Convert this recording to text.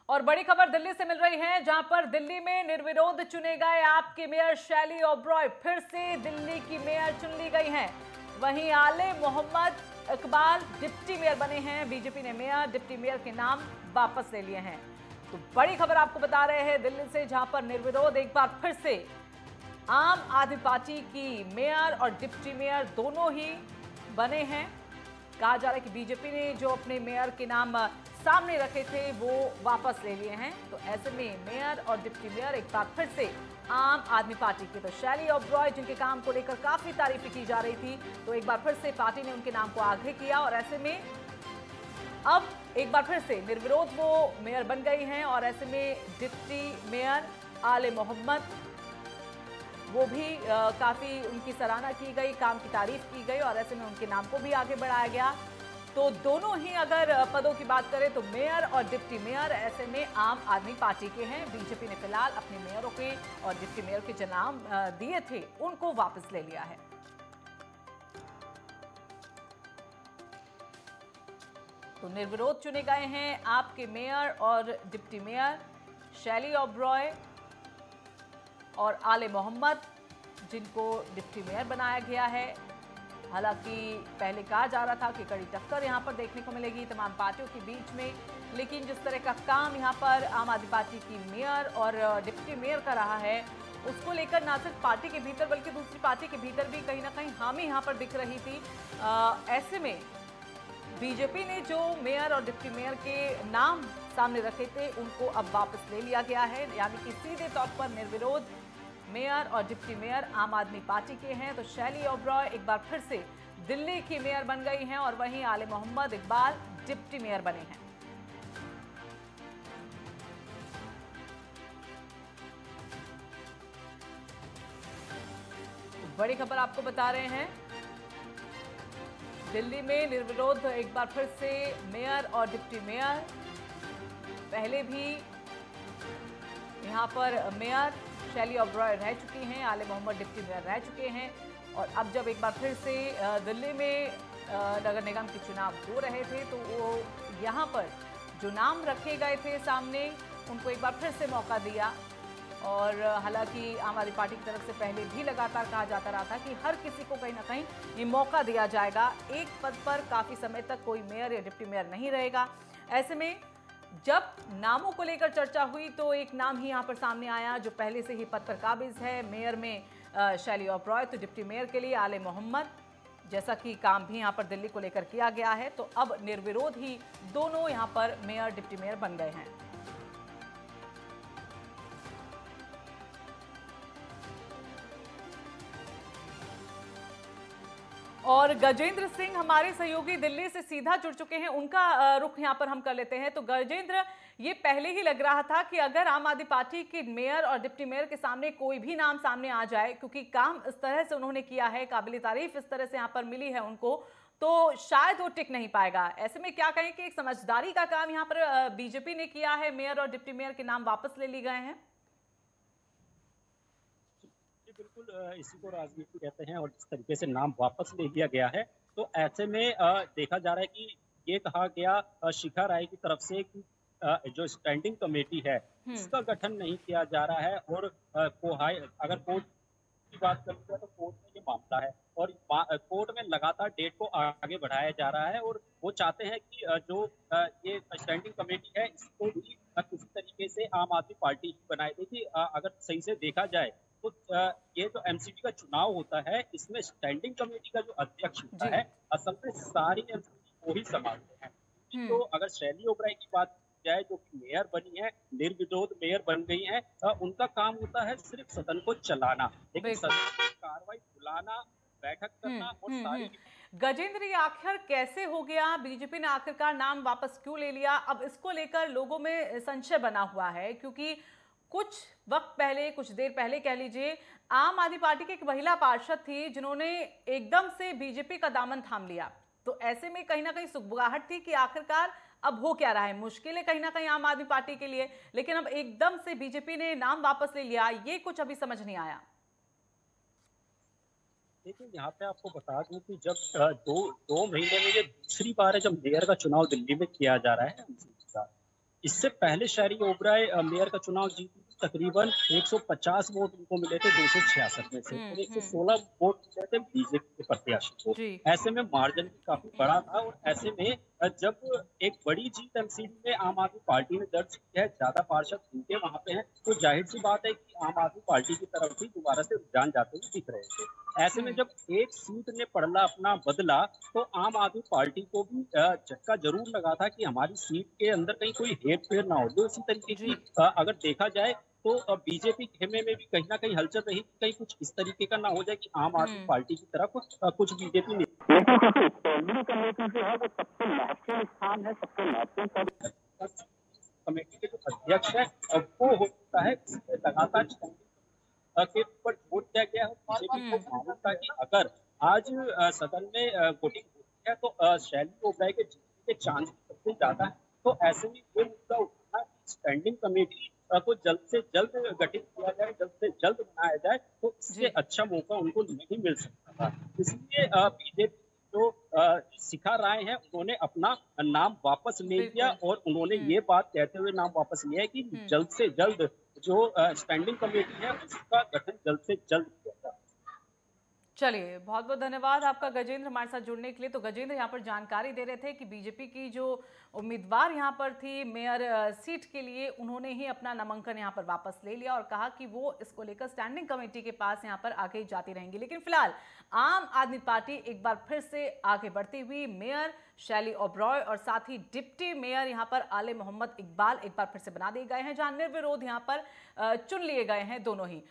और बड़ी खबर दिल्ली से मिल रही है, जहां पर दिल्ली में निर्विरोध चुने गए आपके मेयर शैली ओबरॉय फिर से दिल्ली की मेयर चुन ली गई हैं। वहीं आले मोहम्मद इकबाल डिप्टी मेयर बने हैं। बीजेपी ने मेयर डिप्टी मेयर के नाम वापस ले लिए हैं। तो बड़ी खबर आपको बता रहे हैं दिल्ली से, जहां पर निर्विरोध एक बार फिर से आम आदमी पार्टी की मेयर और डिप्टी मेयर दोनों ही बने हैं। कहा जा रहा है कि बीजेपी ने जो अपने मेयर के नाम सामने रखे थे वो वापस ले लिए हैं। तो ऐसे में मेयर और डिप्टी मेयर एक बार फिर से आम आदमी पार्टी के, तो शैली ओबरॉय जिनके काम को लेकर काफी तारीफें की जा रही थी, तो एक बार फिर से पार्टी ने उनके नाम को आगे किया और ऐसे में अब एक बार फिर से निर्विरोध वो मेयर बन गई हैं। और ऐसे में डिप्टी मेयर आले मोहम्मद, वो भी काफी उनकी सराहना की गई, काम की तारीफ की गई और ऐसे में उनके नाम को भी आगे बढ़ाया गया। तो दोनों ही अगर पदों की बात करें तो मेयर और डिप्टी मेयर ऐसे में आम आदमी पार्टी के हैं। बीजेपी ने फिलहाल अपने मेयरों के और डिप्टी मेयर के जो नाम दिए थे उनको वापस ले लिया है। तो निर्विरोध चुने गए हैं आपके मेयर और डिप्टी मेयर शैली ओबरॉय और आले मोहम्मद, जिनको डिप्टी मेयर बनाया गया है। हालांकि पहले कहा जा रहा था कि कड़ी टक्कर यहां पर देखने को मिलेगी तमाम पार्टियों के बीच में, लेकिन जिस तरह का काम यहां पर आम आदमी पार्टी की मेयर और डिप्टी मेयर का रहा है, उसको लेकर ना सिर्फ पार्टी के भीतर बल्कि दूसरी पार्टी के भीतर भी कहीं ना कहीं हामी यहां पर दिख रही थी। ऐसे में बीजेपी ने जो मेयर और डिप्टी मेयर के नाम सामने रखे थे उनको अब वापस ले लिया गया है, यानी कि सीधे तौर पर निर्विरोध मेयर और डिप्टी मेयर आम आदमी पार्टी के हैं। तो शैली ओबरॉय एक बार फिर से दिल्ली की मेयर बन गई हैं और वहीं आले मोहम्मद इकबाल डिप्टी मेयर बने हैं। तो बड़ी खबर आपको बता रहे हैं, दिल्ली में निर्विरोध एक बार फिर से मेयर और डिप्टी मेयर, पहले भी यहां पर मेयर शैली ओबरॉय रह चुकी हैं, आले मोहम्मद डिप्टी मेयर रह चुके हैं और अब जब एक बार फिर से दिल्ली में नगर निगम के चुनाव हो रहे थे तो वो यहाँ पर जो नाम रखे गए थे सामने उनको एक बार फिर से मौका दिया। और हालांकि आम आदमी पार्टी की तरफ से पहले भी लगातार कहा जाता रहा था कि हर किसी को कहीं ना कहीं ये मौका दिया जाएगा, एक पद पर काफ़ी समय तक कोई मेयर या डिप्टी मेयर नहीं रहेगा। ऐसे में जब नामों को लेकर चर्चा हुई तो एक नाम ही यहाँ पर सामने आया जो पहले से ही पद पर काबिज है। मेयर में शैली ओबरॉय, तो डिप्टी मेयर के लिए आले मोहम्मद, जैसा कि काम भी यहाँ पर दिल्ली को लेकर किया गया है। तो अब निर्विरोध ही दोनों यहाँ पर मेयर डिप्टी मेयर बन गए हैं। और गजेंद्र सिंह हमारे सहयोगी दिल्ली से सीधा जुड़ चुके हैं, उनका रुख यहां पर हम कर लेते हैं। तो गजेंद्र, ये पहले ही लग रहा था कि अगर आम आदमी पार्टी के मेयर और डिप्टी मेयर के सामने कोई भी नाम सामने आ जाए, क्योंकि काम इस तरह से उन्होंने किया है, काबिल तारीफ इस तरह से यहां पर मिली है उनको, तो शायद वो टिक नहीं पाएगा। ऐसे में क्या कहें कि एक समझदारी का काम यहाँ पर बीजेपी ने किया है, मेयर और डिप्टी मेयर के नाम वापस ले लिए गए हैं। बिल्कुल, इसी को राजनीति कहते हैं और जिस तरीके से नाम वापस ले लिया गया है तो ऐसे में देखा जा रहा है कि ये कहा गया शिखा राय की तरफ से कि जो स्टैंडिंग कमेटी है इसका गठन नहीं किया जा रहा है और अगर कोर्ट की बात करें तो कोर्ट में ये मामला है और कोर्ट में लगातार डेट को आगे बढ़ाया जा रहा है और वो चाहते हैं कि जो ये स्टैंडिंग कमेटी है इसको भी किसी तरीके से आम आदमी पार्टी बनाए। देखिए, अगर सही से देखा जाए तो ये जो एमसीडी का चुनाव होता है इसमें स्टैंडिंग कमेटी का जो अध्यक्ष होता है असल में सारी एमसीडी वो ही संभालते हैं। तो अगर शैली ओबरॉय की बात की जाए जो कि मेयर बनी है, निर्विरोध मेयर बन गई है, उनका काम होता है सिर्फ सदन को चलाना, लेकिन सदन की कार्रवाई बुलाना, बैठक करना और सारी। गजेंद्र, ये आखिर कैसे हो गया? बीजेपी ने आखिरकार नाम वापस क्यों ले लिया? अब इसको लेकर लोगों में संशय बना हुआ है, क्योंकि कुछ वक्त पहले, कुछ देर पहले कह लीजिए, आम आदमी पार्टी की एक महिला पार्षद थी जिन्होंने एकदम से बीजेपी का दामन थाम लिया। तो ऐसे में कहीं ना कहीं सुगबुगाहट थी कि आखिरकार अब हो क्या रहा है। मुश्किल है कहीं ना कहीं आम आदमी पार्टी के लिए, लेकिन अब एकदम से बीजेपी ने नाम वापस ले लिया, ये कुछ अभी समझ नहीं आया। देखिए, यहाँ पे आपको बता दूं कि जब दो महीने में ये दूसरी बार है जब मेयर का चुनाव दिल्ली में किया जा रहा है, इससे पहले शैली ओबराय मेयर का चुनाव जीती थी, तकरीबन 150 वोट उनको मिले थे 266 में से, और हम्म। 116 वोट मिले थे बीजेपी के प्रत्याशी को। जी। ऐसे में मार्जिन भी काफी बड़ा था, और ऐसे में जब एक बड़ी जीत एमसीडी में आम आदमी पार्टी ने दर्ज की है, ज्यादा पार्षद उनके वहां पे हैं, तो जाहिर सी बात है कि आम आदमी पार्टी की तरफ ही दोबारा से रुझान जाते हुए दिख रहे थे। ऐसे में जब एक सीट ने पड़ला अपना बदला, तो आम आदमी पार्टी को भी झटका जरूर लगा था कि हमारी सीट के अंदर कहीं कोई हेर फेर ना हो। तो इसी तरीके जी। की अगर देखा जाए तो बीजेपी खेमे में भी कहीं ना कहीं हलचल रही, कहीं कुछ इस तरीके का ना हो जाए कि आम आदमी पार्टी की तरफ कुछ बीजेपी लेकिन देखिए स्टैंडिंग कमेटी जो है वो सबसे महत्वपूर्ण स्थान है, सबसे महत्वपूर्ण पद कमेटी के जो अध्यक्ष है वो होता है, इसमें लगातार के ऊपर जोर दिया गया है। बीजेपी को मालूम था कि अगर आज सदन में वोटिंग होती है तो शैली ओबराय के जीतने के चांस सबसे ज्यादा है। तो ऐसे में ये मुद्दा उठा कि स्टैंडिंग कमेटी को जल्द से जल्द गठित किया जाए, जल्द से जल्द बनाया जाए, तो इससे अच्छा मौका उनको नहीं मिल सकता था। इसलिए बीजेपी जो शिखा राय है, उन्होंने अपना नाम वापस ले लिया, और उन्होंने ये बात कहते हुए नाम वापस लिया है कि जल्द से जल्द जो स्टैंडिंग कमेटी है उसका गठन जल्द से जल्द किया जाए। चलिए, बहुत बहुत धन्यवाद आपका गजेंद्र हमारे साथ जुड़ने के लिए। तो गजेंद्र यहाँ पर जानकारी दे रहे थे कि बीजेपी की जो उम्मीदवार यहाँ पर थी मेयर सीट के लिए, उन्होंने ही अपना नामांकन यहाँ पर वापस ले लिया और कहा कि वो इसको लेकर स्टैंडिंग कमेटी के पास यहाँ पर आगे जाती रहेंगी। लेकिन फिलहाल आम आदमी पार्टी एक बार फिर से आगे बढ़ती हुई मेयर शैली ओबरॉय और साथ ही डिप्टी मेयर यहाँ पर आले मोहम्मद इकबाल एक बार फिर से बना दिए गए हैं, जहां निर्विरोध यहाँ पर चुन लिए गए हैं दोनों ही।